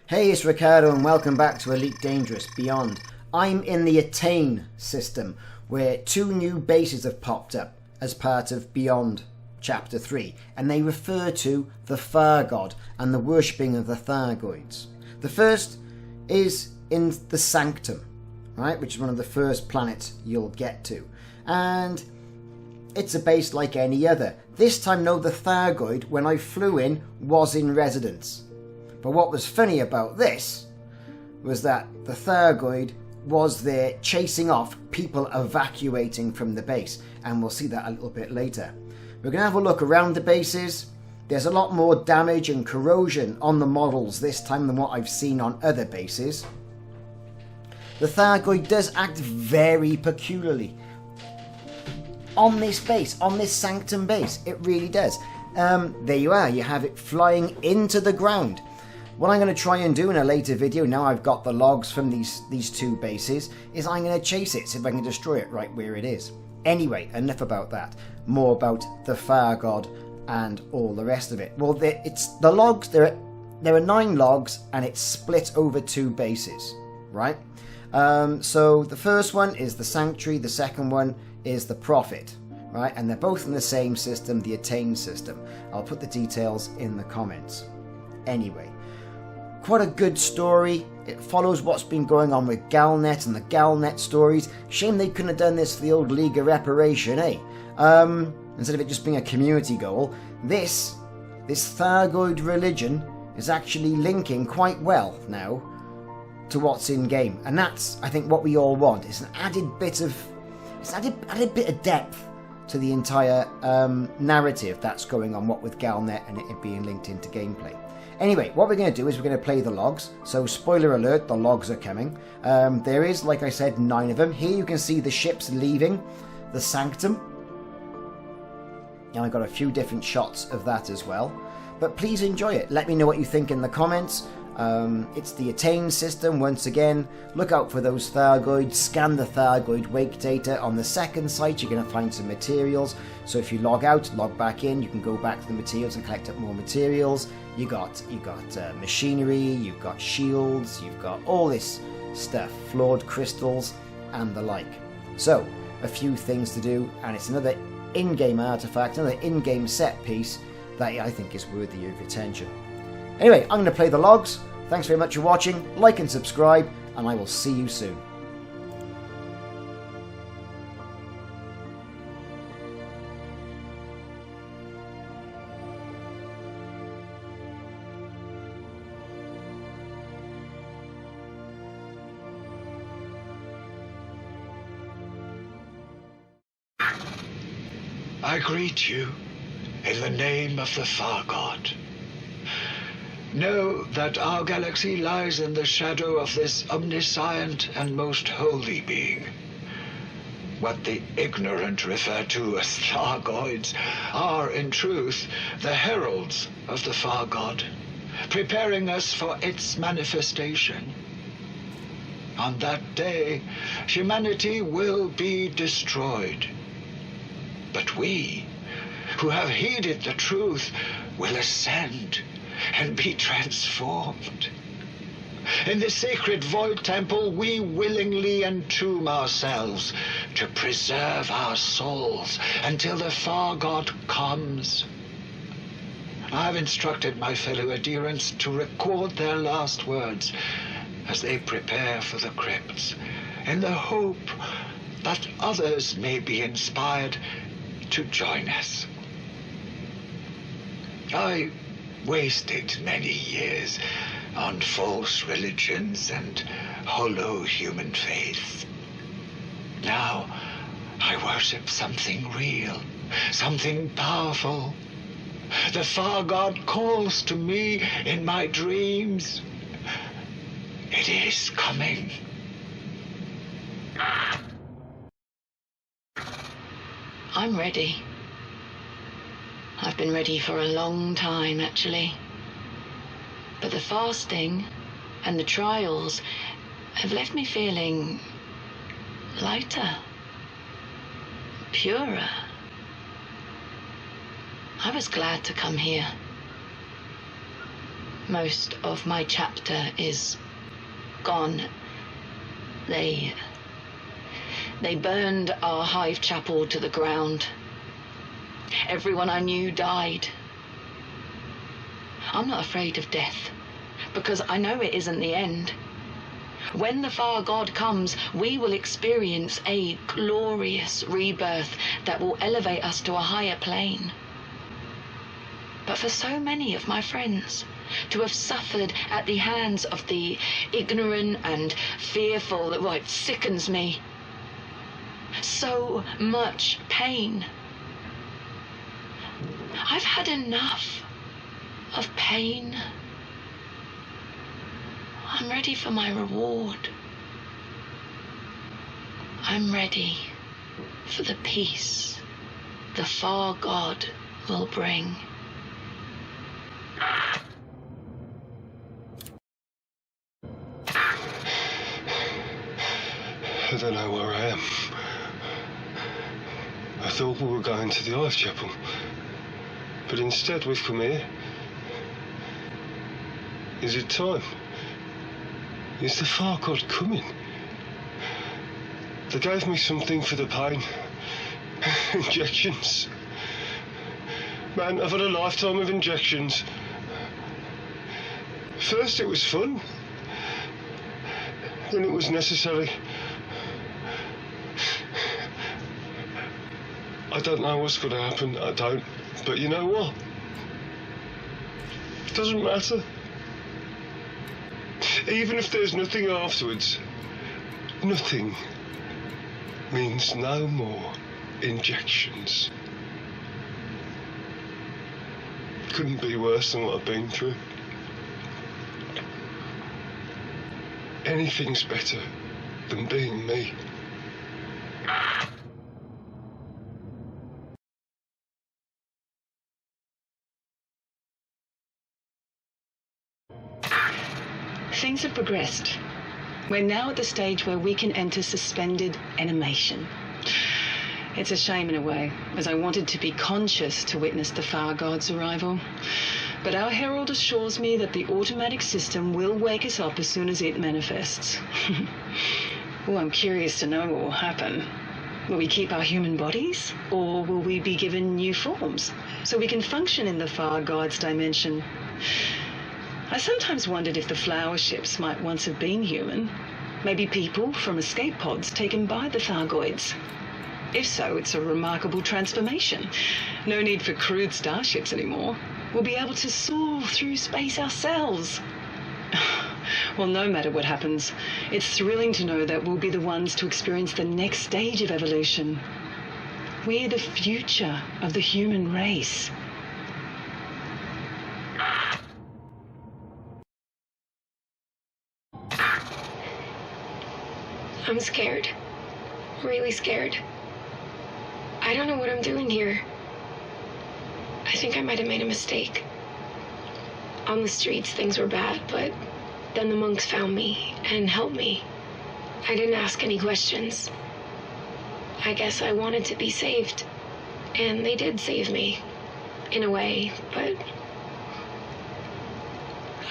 Hey, it's Ricardo and welcome back to Elite Dangerous Beyond. I'm in the Attain system, where 2 new bases have popped up as part of Beyond Chapter 3, and they refer to the Fargod and the worshipping of the Thargoids. The first is in the Sanctum, right, which is one of the first planets you'll get to, and it's a base like any other. This time, no, the Thargoid, when I flew in, was in residence. But what was funny about this was that the Thargoid was there chasing off people evacuating from the base, and we'll see that a little bit later. We're going to have a look around the bases. There's a lot more damage and corrosion on the models this time than what I've seen on other bases. The Thargoid does act very peculiarly on this base, on this Sanctum base. It really does. There you are, you have it flying into the ground. What I'm going to try and do in a later video, now I've got the logs from these 2 bases, is I'm going to chase it, see if I can destroy it right where it is. Anyway, enough about that. More about the Fargod and all the rest of it. Well, it's the logs. There are 9 logs, and it's split over 2 bases, right? So the first one is the Sanctuary, the second one is the Prophet, right? And they're both in the same system, the Attain system. I'll put the details in the comments. Anyway. Quite a good story. It follows what's been going on with Galnet and the Galnet stories. Shame they couldn't have done this for the old League of Reparation, eh? Instead of it just being a community goal, this Thargoid religion is actually linking quite well now to what's in game, and that's, I think, what we all want. It's an added bit of depth to the entire narrative that's going on, what with Galnet and it being linked into gameplay. Anyway, what we're going to do is we're going to play the logs. So, spoiler alert, the logs are coming. There is, like I said, 9 of them. Here you can see the ships leaving the Sanctum. And I've got a few different shots of that as well. But please enjoy it. Let me know what you think in the comments. It's the Attain system once again. Look out for those Thargoids. Scan the Thargoid wake data. On the second site you're going to find some materials. So if you log out, log back in, you can go back to the materials and collect up more materials. You got machinery, you've got shields, you've got all this stuff, flawed crystals and the like. So a few things to do, and it's another in-game artifact, another in-game set piece that I think is worthy of attention. Anyway, I'm going to play the logs. Thanks very much for watching. Like and subscribe, and I will see you soon. I greet you in the name of the Fargod. Know that our galaxy lies in the shadow of this omniscient and most holy being. What the ignorant refer to as Thargoids are, in truth, the heralds of the Fargod, preparing us for its manifestation. On that day, humanity will be destroyed. But we, who have heeded the truth, will ascend and be transformed. In the sacred void temple, we willingly entomb ourselves to preserve our souls until the Fargod comes. I have instructed my fellow adherents to record their last words as they prepare for the crypts, in the hope that others may be inspired to join us. I wasted many years on false religions and hollow human faith. Now I worship something real, something powerful. The Fargod calls to me in my dreams. It is coming. I'm ready. I've been ready for a long time, actually. But the fasting and the trials have left me feeling lighter, purer. I was glad to come here. Most of my chapter is gone. They burned our hive chapel to the ground. Everyone I knew died. I'm not afraid of death, because I know it isn't the end. When the Fargod comes, we will experience a glorious rebirth that will elevate us to a higher plane. But for so many of my friends to have suffered at the hands of the ignorant and fearful, it sickens me. So much pain. I've had enough of pain. I'm ready for my reward. I'm ready for the peace the Fargod will bring. I don't know where I am. I thought we were going to the Hive Chapel, but instead we've come here. Is it time? Is the Fargod coming? They gave me something for the pain. Injections. Man, I've had a lifetime of injections. First it was fun, then it was necessary. I don't know what's going to happen, I don't. But you know what? It doesn't matter. Even if there's nothing afterwards, nothing means no more injections. Couldn't be worse than what I've been through. Anything's better than being me. Things have progressed. We're now at the stage where we can enter suspended animation. It's a shame in a way, as I wanted to be conscious to witness the Fargod's arrival. But our herald assures me that the automatic system will wake us up as soon as it manifests. Oh, I'm curious to know what will happen. Will we keep our human bodies, or will we be given new forms so we can function in the Fargod's dimension? I sometimes wondered if the flower ships might once have been human. Maybe people from escape pods taken by the Thargoids. If so, it's a remarkable transformation. No need for crude starships anymore. We'll be able to soar through space ourselves. Well, no matter what happens, it's thrilling to know that we'll be the ones to experience the next stage of evolution. We're the future of the human race. I'm scared. Really scared. I don't know what I'm doing here. I think I might have made a mistake. On the streets, things were bad, but then the monks found me and helped me. I didn't ask any questions. I guess I wanted to be saved, and they did save me, in a way, but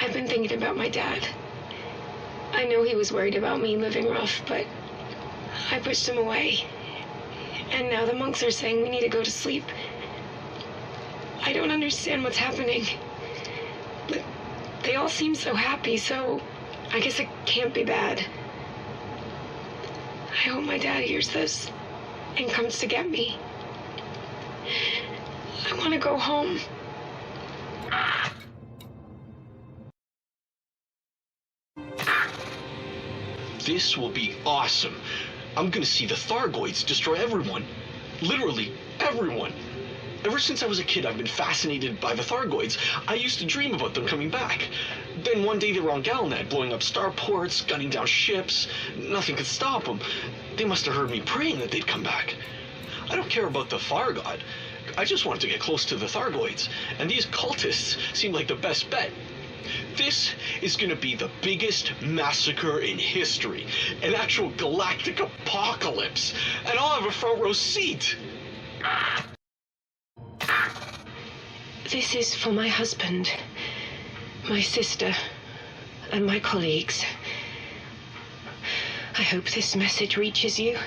I've been thinking about my dad. I know he was worried about me living rough, but I pushed him away. And now the monks are saying we need to go to sleep. I don't understand what's happening. But they all seem so happy, so I guess it can't be bad. I hope my dad hears this and comes to get me. I want to go home. This will be awesome. I'm gonna see the Thargoids destroy everyone. Literally everyone. Ever since I was a kid, I've been fascinated by the Thargoids. I used to dream about them coming back. Then one day they were on Galnet, blowing up starports, gunning down ships. Nothing could stop them. They must have heard me praying that they'd come back. I don't care about the Fargod. I just wanted to get close to the Thargoids, and these cultists seem like the best bet. This is going to be the biggest massacre in history, an actual galactic apocalypse, and I'll have a front row seat. This is for my husband. My sister and my colleagues. I hope this message reaches you.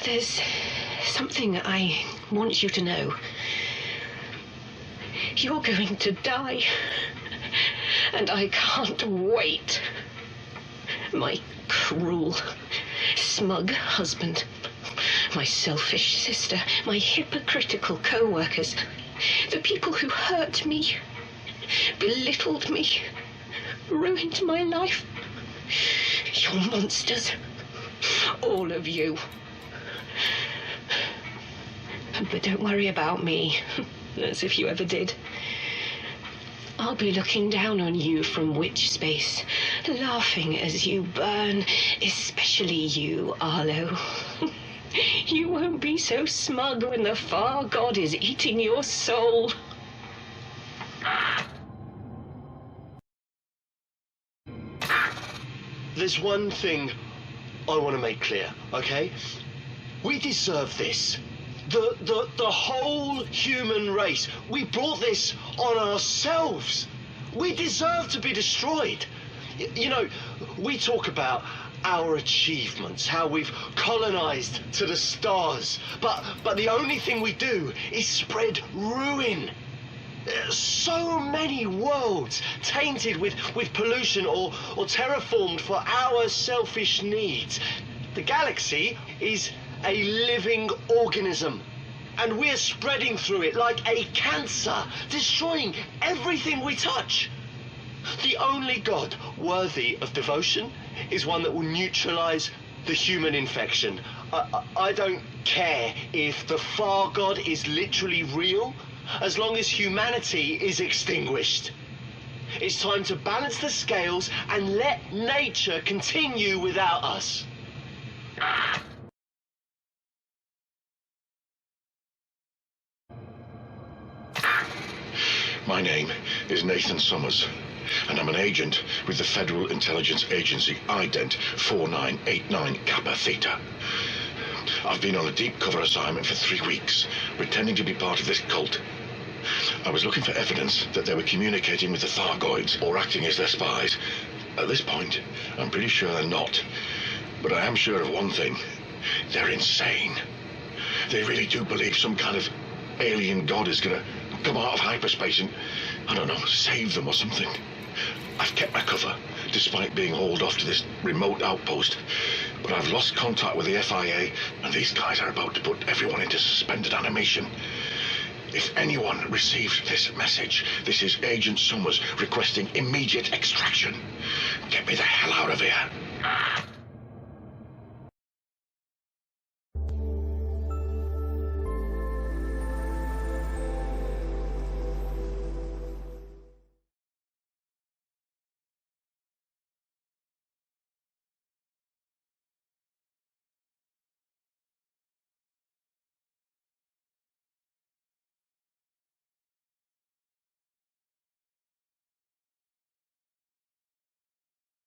There's something I want you to know. You're going to die, and I can't wait. My cruel, smug husband, my selfish sister, my hypocritical co-workers, the people who hurt me, belittled me, ruined my life. You're monsters, all of you. But don't worry about me, as if you ever did. I'll be looking down on you from witch space, laughing as you burn, especially you, Arlo. You won't be so smug when the Fargod is eating your soul. There's one thing I want to make clear, okay? We deserve this. The whole human race. We brought this on ourselves. We deserve to be destroyed. You know, we talk about our achievements, how we've colonized to the stars, but the only thing we do is spread ruin. So many worlds tainted with pollution or terraformed for our selfish needs. The galaxy is a living organism, and we're spreading through it like a cancer, destroying everything we touch. The only god worthy of devotion is one that will neutralize the human infection. I don't care if the Fargod is literally real, as long as humanity is extinguished. It's time to balance the scales and let nature continue without us. My name is Nathan Summers, and I'm an agent with the Federal Intelligence Agency Ident 4989 Kappa Theta. I've been on a deep cover assignment for 3 weeks, pretending to be part of this cult. I was looking for evidence that they were communicating with the Thargoids or acting as their spies. At this point, I'm pretty sure they're not. But I am sure of one thing. They're insane. They really do believe some kind of alien god is gonna come out of hyperspace and, I don't know, save them or something. I've kept my cover, despite being hauled off to this remote outpost. But I've lost contact with the FIA, and these guys are about to put everyone into suspended animation. If anyone received this message, this is Agent Summers requesting immediate extraction. Get me the hell out of here.